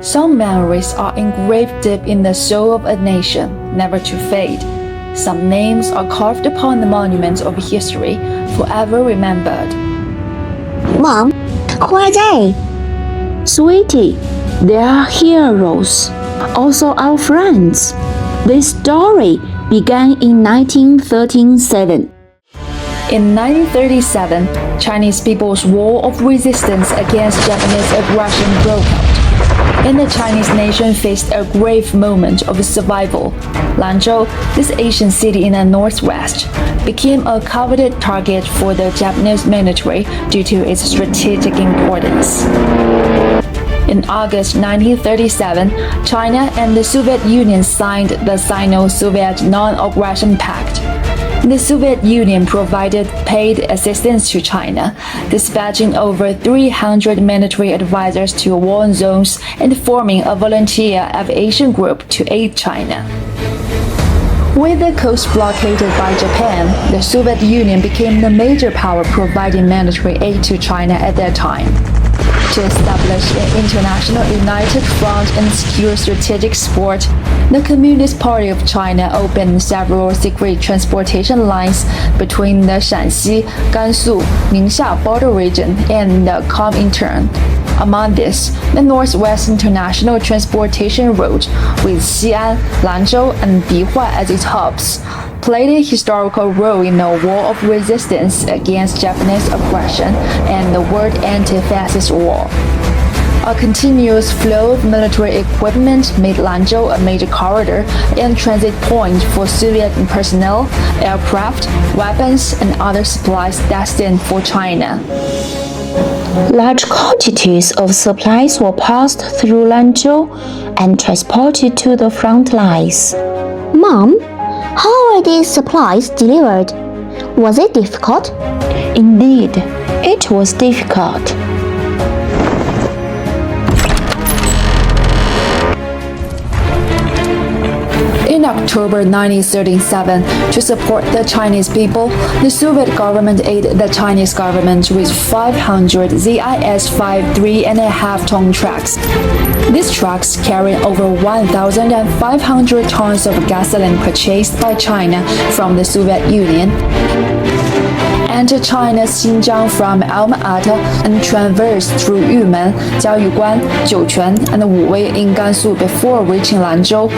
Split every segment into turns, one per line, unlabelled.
Some memories are engraved deep in the soul of a nation, never to fade. Some names are carved upon the monuments of history, forever remembered.
Mom, who are they?
Sweetie, they are heroes, also our friends. This story began in 1937.
In 1937, Chinese People's War of Resistance against Japanese aggression broke out, and the Chinese nation faced a grave moment of survival. Lanzhou, this Asian city in the northwest, became a coveted target for the Japanese military due to its strategic importance. In August 1937, China and the Soviet Union signed the Sino-Soviet Non-Aggression Pact. The Soviet Union provided paid assistance to China, dispatching over 300 military advisors to war zones and forming a volunteer aviation group to aid China. With the coast blockaded by Japan, the Soviet Union became the major power providing military aid to China at that time. To establish an international united front and secure strategic support, the Communist Party of China opened several secret transportation lines between the Shanxi, Gansu, Ningxia border region and the Comintern. Among these, the Northwest International Transportation Route, with Xi'an, Lanzhou, and Dihua as its hubs, played a historical role in the war of resistance against Japanese aggression and the World Anti-Fascist War. A continuous flow of military equipment made Lanzhou a major corridor and transit point for Soviet personnel, aircraft, weapons, and other supplies destined for China.
Large quantities of supplies were passed through Lanzhou and transported to the front lines.
Mom, how are these supplies delivered? Was it difficult?
Indeed, it was difficult.
In October 1937, to support the Chinese people, the Soviet government aided the Chinese government with 500 ZIS-5 3.5-ton trucks. These trucks carried over 1,500 tons of gasoline purchased by China from the Soviet Union, entered China's Xinjiang from Alma-Ata and traversed through Yumen, Jiaoyuguan, Jiuquan, and Wuwei in Gansu before reaching Lanzhou,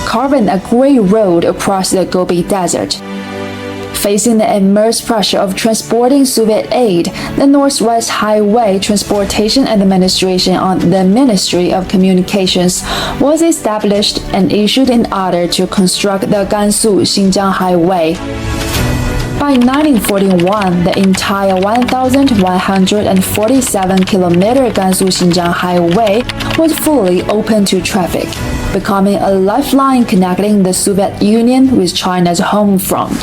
carving a great road across the Gobi Desert. Facing the immense pressure of transporting Soviet aid, the Northwest Highway Transportation Administration under the Ministry of Communications was established and issued in order to construct the Gansu-Xinjiang Highway. By 1941, the entire 1,147-kilometer Gansu-Xinjiang Highway was fully open to traffic, becoming a lifeline connecting the Soviet Union with China's home front.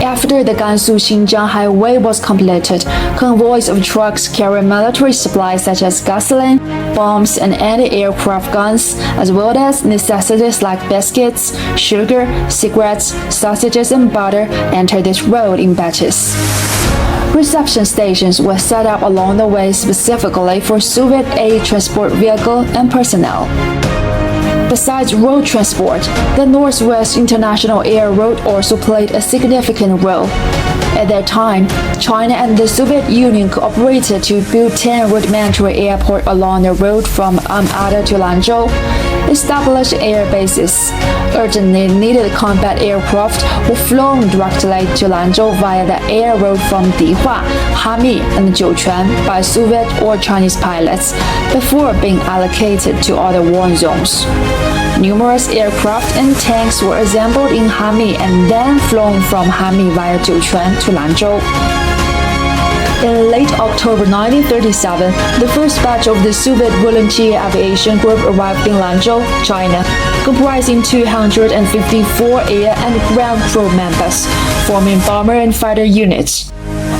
After the Gansu-Xinjiang Highway was completed, convoys of trucks carrying military supplies such as gasoline, bombs, and anti-aircraft guns, as well as necessities like biscuits, sugar, cigarettes, sausages, and butter, entered this road in batches. Reception stations were set up along the way specifically for Soviet aid transport vehicle and personnel. Besides road transport, the Northwest International Air Road also played a significant role. At that time, China and the Soviet Union cooperated to build 10 rudimentary airports along the road from Alma-Ata to Lanzhou, establish air bases. Urgently needed combat aircraft were flown directly to Lanzhou via the air road from Dihua, Hami, and Jiuquan by Soviet or Chinese pilots before being allocated to other war zones. Numerous aircraft and tanks were assembled in Hami and then flown from Hami via Jiuquan to Lanzhou. In late October 1937, the first batch of the Soviet Volunteer Aviation Group arrived in Lanzhou, China, comprising 254 air and ground crew members, forming bomber and fighter units.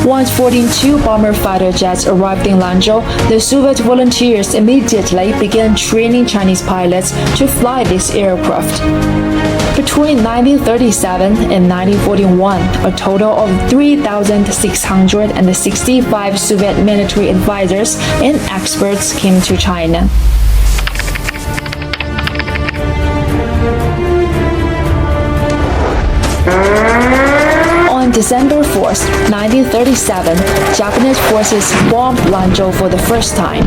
Once 42 bomber fighter jets arrived in Lanzhou, the Soviet volunteers immediately began training Chinese pilots to fly these aircraft. Between 1937 and 1941, a total of 3,665 Soviet military advisors and experts came to China. On December 4, 1937, Japanese forces bombed Lanzhou for the first time.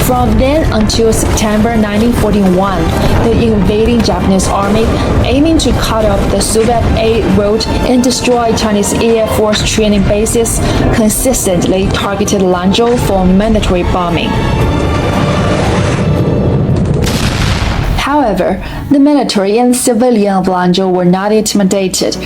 From then until September 1941, the invading Japanese army, aiming to cut off the Soviet aid route and destroy Chinese Air Force training bases, consistently targeted Lanzhou for military bombing. However, the military and civilian of Lanzhou were not intimidated.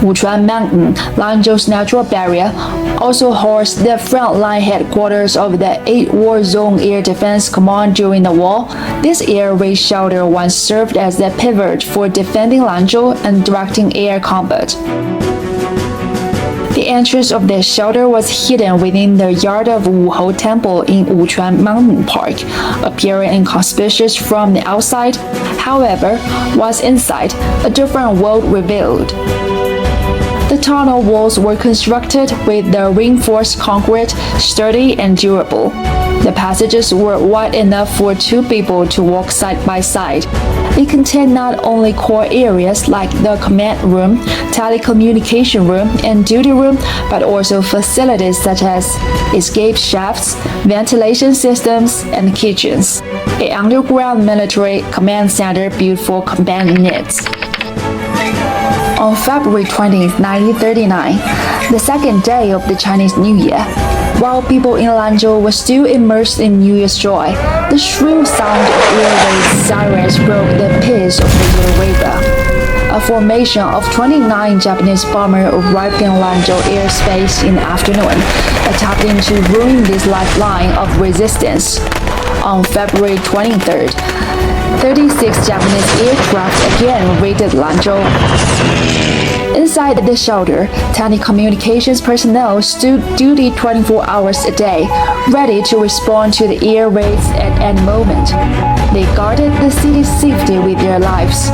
Wuchuan Mountain, Lanzhou's natural barrier, also housed the frontline headquarters of the 8th War Zone Air Defense Command during the war. This air raid shelter once served as the pivot for defending Lanzhou and directing air combat. The entrance of the shelter was hidden within the yard of Wuhou Temple in Wuchuan Mountain Park, appearing inconspicuous from the outside. However, once inside, a different world revealed. The tunnel walls were constructed with the reinforced concrete, sturdy and durable. The passages were wide enough for two people to walk side by side. It contained not only core areas like the command room, telecommunication room, and duty room, but also facilities such as escape shafts, ventilation systems, and kitchens. An underground military command center built for combat needs. On February 20, 1939, the second day of the Chinese New Year, while people in Lanzhou were still immersed in New Year's joy, the shrill sound of air raid sirens broke the peace of the Year Weaver. A formation of 29 Japanese bombers arrived in Lanzhou airspace in the afternoon, attempting to ruin this lifeline of resistance. On February 23rd, 36 Japanese aircraft again raided Lanzhou. Inside the shelter, telecommunications personnel stood duty 24 hours a day, ready to respond to the air raids at any moment. They guarded the city's safety with their lives.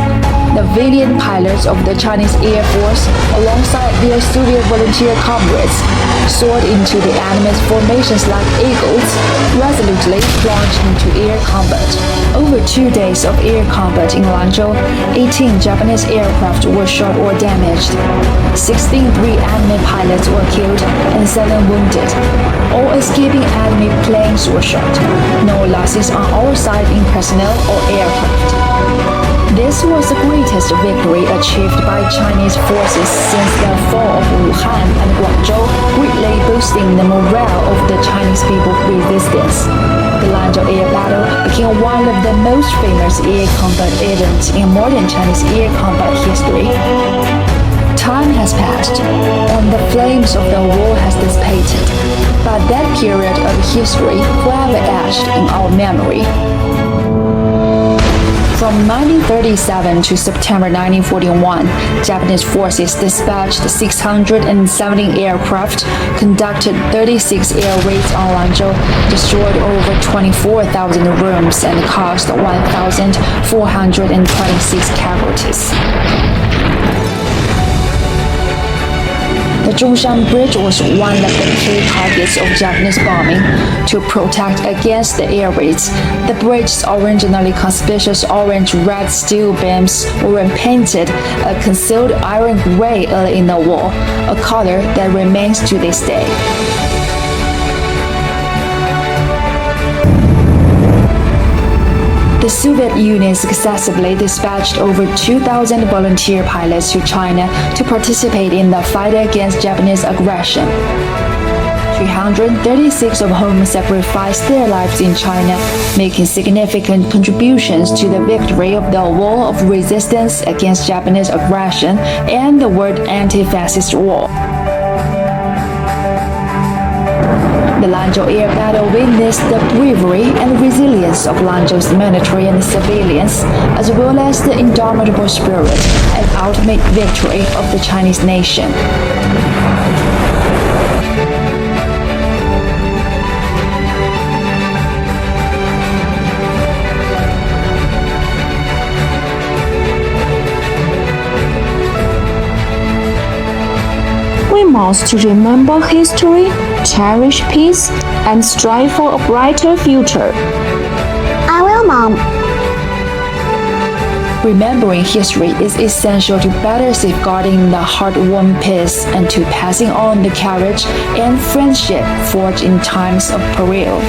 The valiant pilots of the Chinese Air Force, alongside their Soviet volunteer comrades, soared into the enemy's formations like eagles, resolutely plunged into air combat. Over 2 days of air combat in Lanzhou, 18 Japanese aircraft were shot or damaged. 16 enemy pilots were killed and 7 wounded. All escaping enemy planes were shot. No losses on our side in personnel or aircraft. This was the greatest victory achieved by Chinese forces since the fall of Wuhan and Guangzhou, greatly boosting the morale of the Chinese people's resistance. The Lanzhou Air Battle became one of the most famous air combat events in modern Chinese air combat history. Time has passed, and the flames of the war has dissipated, but that period of history forever etched in our memory. From 1937 to September 1941, Japanese forces dispatched 670 aircraft, conducted 36 air raids on Lanzhou, destroyed over 24,000 rooms, and caused 1,426 casualties. The Zhongshan Bridge was one of the key targets of Japanese bombing. To protect against the air raids, the bridge's originally conspicuous orange-red steel beams were painted a concealed iron gray early in the war, a color that remains to this day. The Soviet Union successfully dispatched over 2,000 volunteer pilots to China to participate in the fight against Japanese aggression. 336 of whom sacrificed their lives in China, making significant contributions to the victory of the war of resistance against Japanese aggression and the world anti-fascist war. The Lanzhou air battle witnessed the bravery and resilience of Lanzhou's military and civilians, as well as the indomitable spirit and ultimate victory of the Chinese nation.
must remember history, cherish peace, and strive for a brighter future.
I will, Mom.
Remembering history is essential to better safeguarding the hard-won peace and to passing on the courage and friendship forged in times of peril.